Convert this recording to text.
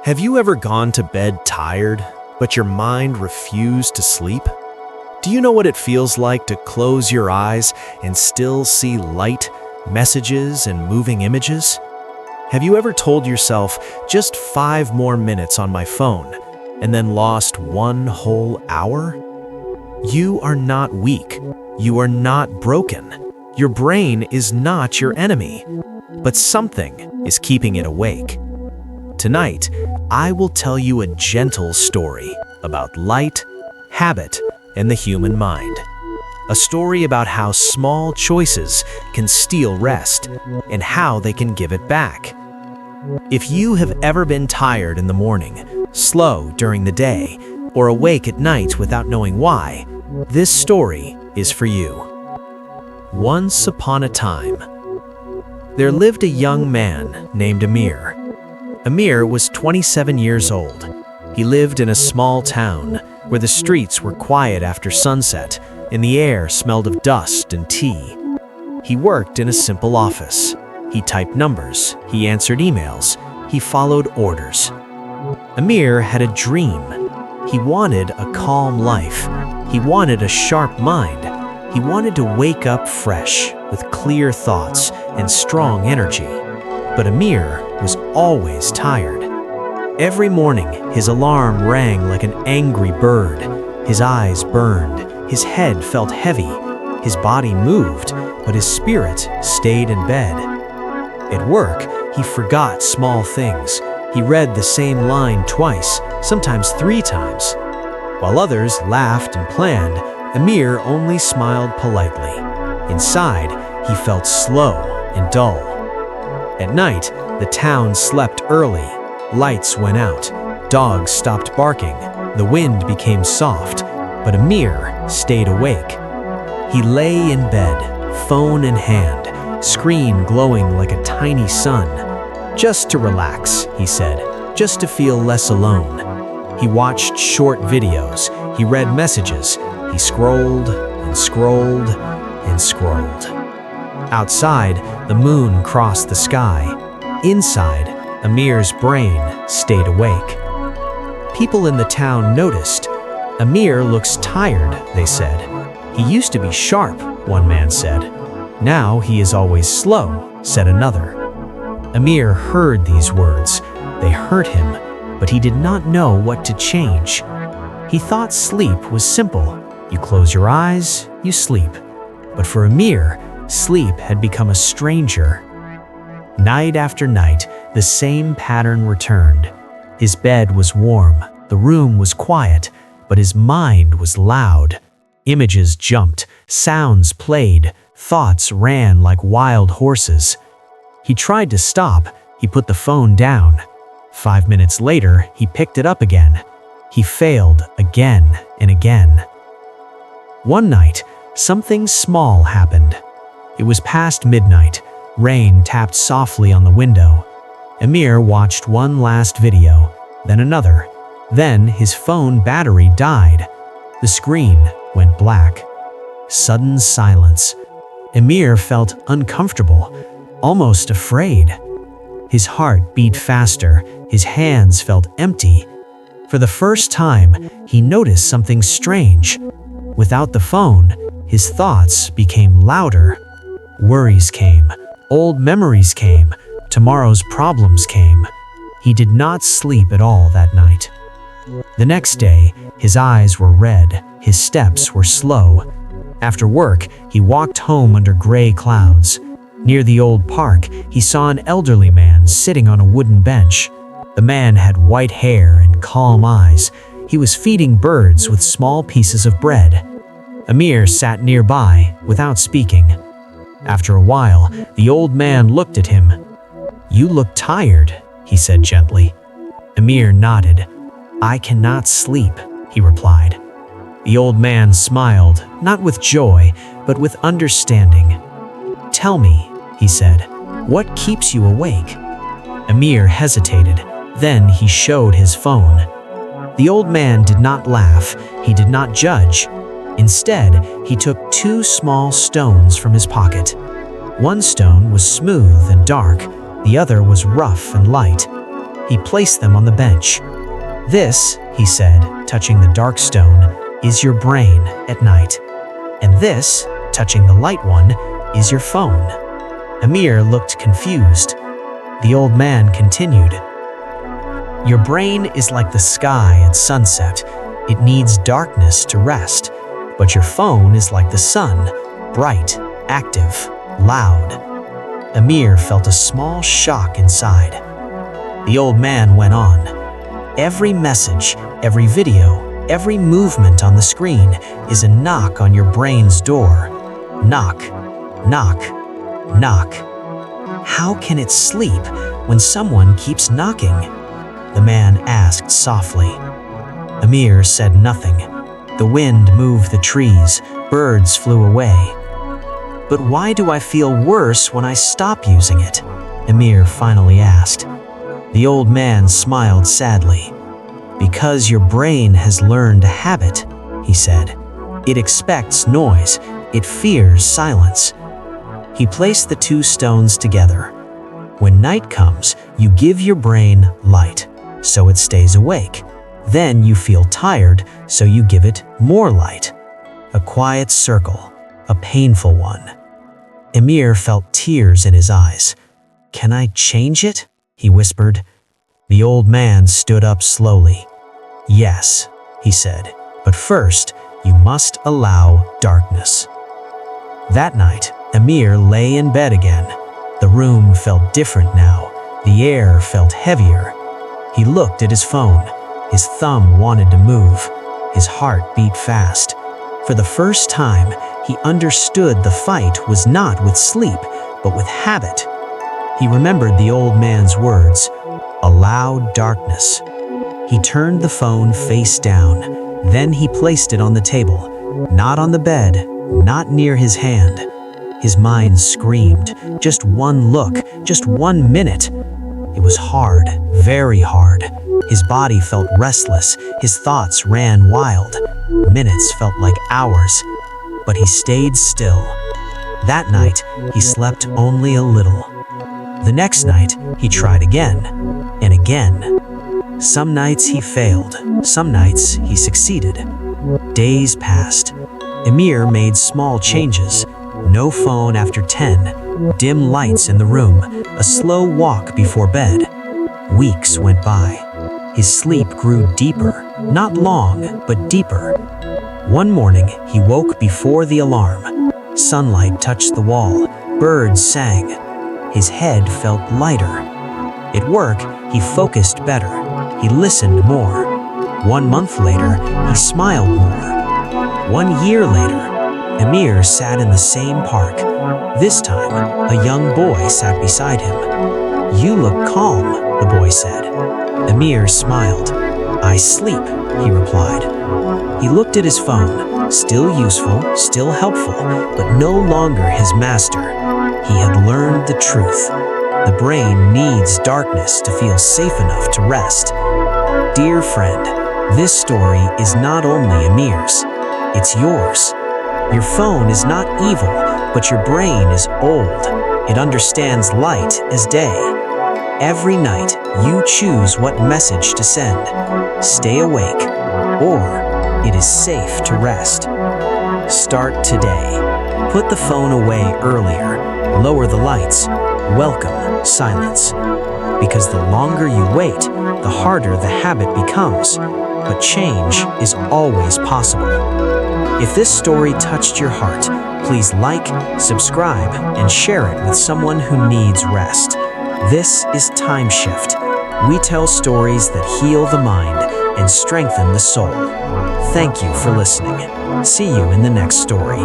Have you ever gone to bed tired, but your mind refused to sleep? Do you know what it feels like to close your eyes and still see light, messages, and moving images? Have you ever told yourself, just 5 more minutes on my phone, and then lost 1 whole hour? You are not weak. You are not broken. Your brain is not your enemy, but something is keeping it awake. Tonight, I will tell you a gentle story about light, habit, and the human mind. A story about how small choices can steal rest and how they can give it back. If you have ever been tired in the morning, slow during the day, or awake at night without knowing why, this story is for you. Once upon a time, there lived a young man named Amir. Amir was 27 years old. He lived in a small town where the streets were quiet after sunset and the air smelled of dust and tea. He worked in a simple office. He typed numbers, he answered emails, he followed orders. Amir had a dream. He wanted a calm life. He wanted a sharp mind. He wanted to wake up fresh with clear thoughts and strong energy. But Amir was always tired. Every morning, his alarm rang like an angry bird. His eyes burned, his head felt heavy, his body moved, but his spirit stayed in bed. At work, he forgot small things. He read the same line twice, sometimes 3 times. While others laughed and planned, Amir only smiled politely. Inside, he felt slow and dull. At night, the town slept early. Lights went out. Dogs stopped barking. The wind became soft, but Amir stayed awake. He lay in bed, phone in hand, screen glowing like a tiny sun. Just to relax, he said, just to feel less alone. He watched short videos. He read messages. He scrolled and scrolled and scrolled. Outside, the moon crossed the sky. Inside, Amir's brain stayed awake. People in the town noticed. Amir looks tired, they said. He used to be sharp, one man said. Now he is always slow, said another. Amir heard these words. They hurt him, but he did not know what to change. He thought sleep was simple. You close your eyes, you sleep. But for Amir, sleep had become a stranger. Night after night, the same pattern returned. His bed was warm, the room was quiet, but his mind was loud. Images jumped, sounds played, thoughts ran like wild horses. He tried to stop. He put the phone down. 5 minutes later, he picked it up again. He failed again and again. One night, something small happened. It was past midnight. Rain tapped softly on the window. Amir watched one last video, then another. Then his phone battery died. The screen went black. Sudden silence. Amir felt uncomfortable, almost afraid. His heart beat faster. His hands felt empty. For the first time, he noticed something strange. Without the phone, his thoughts became louder. Worries came. Old memories came. Tomorrow's problems came. He did not sleep at all that night. The next day, his eyes were red. His steps were slow. After work, he walked home under gray clouds. Near the old park, he saw an elderly man sitting on a wooden bench. The man had white hair and calm eyes. He was feeding birds with small pieces of bread. Amir sat nearby without speaking. After a while, the old man looked at him. "You look tired," he said gently. Amir nodded. "I cannot sleep," he replied. The old man smiled, not with joy, but with understanding. "Tell me," he said, "what keeps you awake?" Amir hesitated. Then he showed his phone. The old man did not laugh. He did not judge. Instead, he took 2 small stones from his pocket. One stone was smooth and dark. The other was rough and light. He placed them on the bench. "This," he said, touching the dark stone, "is your brain at night. And this," touching the light one, "is your phone." Amir looked confused. The old man continued, "Your brain is like the sky at sunset. It needs darkness to rest. But your phone is like the sun, bright, active, loud." Amir felt a small shock inside. The old man went on, "Every message, every video, every movement on the screen is a knock on your brain's door. Knock, knock, knock. How can it sleep when someone keeps knocking?" the man asked softly. Amir said nothing. The wind moved the trees, birds flew away. "But why do I feel worse when I stop using it?" Amir finally asked. The old man smiled sadly. "Because your brain has learned a habit," he said. "It expects noise, it fears silence." He placed the two stones together. When night comes, you give your brain light, so it stays awake. Then you feel tired, so you give it more light. A quiet circle, a painful one. Amir felt tears in his eyes. "Can I change it?" he whispered. The old man stood up slowly. "Yes," he said, "but first, you must allow darkness." That night, Amir lay in bed again. The room felt different now. The air felt heavier. He looked at his phone. His thumb wanted to move. His heart beat fast. For the first time, he understood the fight was not with sleep, but with habit. He remembered the old man's words, "Allow darkness." He turned the phone face down. Then he placed it on the table, not on the bed, not near his hand. His mind screamed, just one look, just 1 minute. It was hard, very hard. His body felt restless, his thoughts ran wild. Minutes felt like hours, but he stayed still. That night, he slept only a little. The next night, he tried again, and again. Some nights he failed, some nights he succeeded. Days passed. Amir made small changes. No phone after 10, dim lights in the room, a slow walk before bed. Weeks went by. His sleep grew deeper, not long, but deeper. One morning, he woke before the alarm. Sunlight touched the wall, birds sang. His head felt lighter. At work, he focused better. He listened more. 1 month later, he smiled more. 1 year later, Amir sat in the same park. This time, a young boy sat beside him. "You look calm," the boy said. Amir smiled. "I sleep," he replied. He looked at his phone, still useful, still helpful, but no longer his master. He had learned the truth. The brain needs darkness to feel safe enough to rest. Dear friend, this story is not only Amir's, it's yours. Your phone is not evil, but your brain is old. It understands light as day. Every night, you choose what message to send. Stay awake, or it is safe to rest. Start today. Put the phone away earlier. Lower the lights. Welcome silence. Because the longer you wait, the harder the habit becomes. But change is always possible. If this story touched your heart, please like, subscribe, and share it with someone who needs rest. This is Time Shift. We tell stories that heal the mind and strengthen the soul. Thank you for listening. See you in the next story.